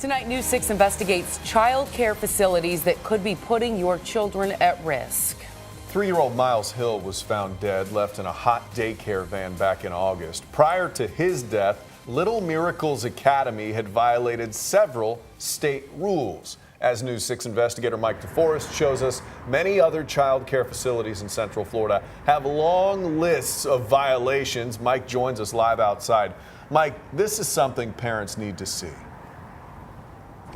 Tonight, News 6 investigates child care facilities that could be putting your children at risk. 3-year-old Miles Hill was found dead, left in a hot daycare van back in August. Prior to his death, Little Miracles Academy had violated several state rules. As News 6 investigator Mike DeForest shows us, many other child care facilities in Central Florida have long lists of violations. Mike joins us live outside. Mike, this is something parents need to see.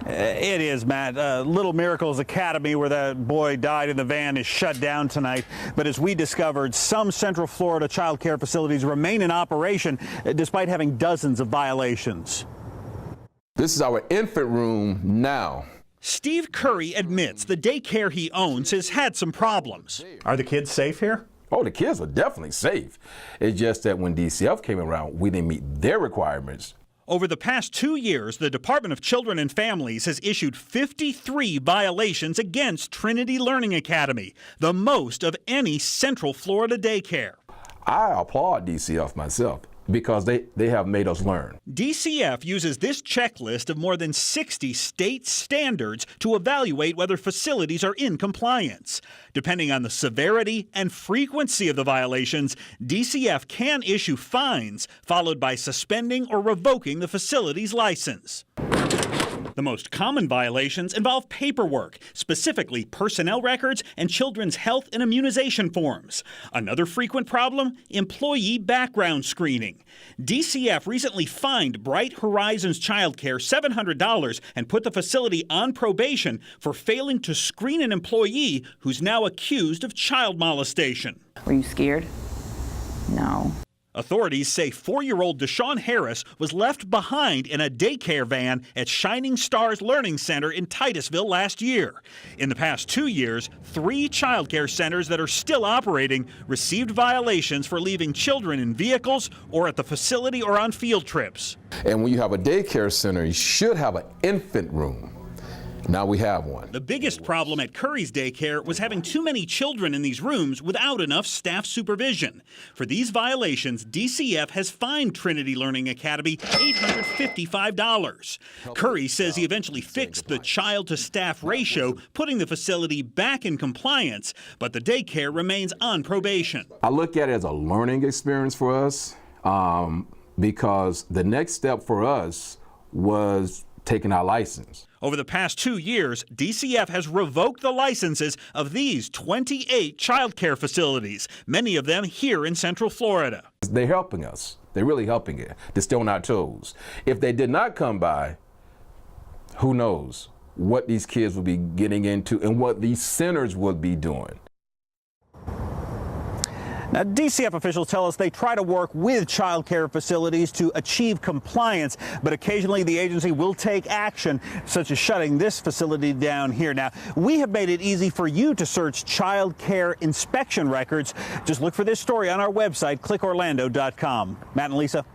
It is, Matt. Little Miracles Academy, where that boy died in the van, is shut down tonight. But as we discovered, some Central Florida child care facilities remain in operation despite having dozens of violations. This is our infant room now. Steve Curry admits the daycare he owns has had some problems. Are the kids safe here? Oh, the kids are definitely safe. It's just that when DCF came around, we didn't meet their requirements. Over the past 2 years, the Department of Children and Families has issued 53 violations against Trinity Learning Academy, the most of any Central Florida daycare. I applaud DCF myself because they have made us learn. DCF uses this checklist of more than 60 state standards to evaluate whether facilities are in compliance. Depending on the severity and frequency of the violations, DCF can issue fines, followed by suspending or revoking the facility's license. The most common violations involve paperwork, specifically personnel records and children's health and immunization forms. Another frequent problem, employee background screening. DCF recently fined Bright Horizons Childcare $700 and put the facility on probation for failing to screen an employee who's now accused of child molestation. Were you scared? No. Authorities say 4-year-old Deshaun Harris was left behind in a daycare van at Shining Stars Learning Center in Titusville last year. In the past 2 years, 3 child care centers that are still operating received violations for leaving children in vehicles or at the facility or on field trips. And when you have a daycare center, you should have an infant room. Now we have one. The biggest problem at Curry's daycare was having too many children in these rooms without enough staff supervision. For these violations, DCF has fined Trinity Learning Academy $855. Curry says he eventually fixed the child-to-staff ratio, putting the facility back in compliance, but the daycare remains on probation. I look at it as a learning experience for us because the next step for us was taking our license. Over the past 2 years, DCF has revoked the licenses of these 28 child care facilities, many of them here in Central Florida. They're helping us. They're really helping it. They're still on our toes. If they did not come by, who knows what these kids would be getting into and what these centers would be doing. Now, DCF officials tell us they try to work with child care facilities to achieve compliance, but occasionally the agency will take action, such as shutting this facility down here. Now, we have made it easy for you to search child care inspection records. Just look for this story on our website, clickorlando.com. Matt and Lisa.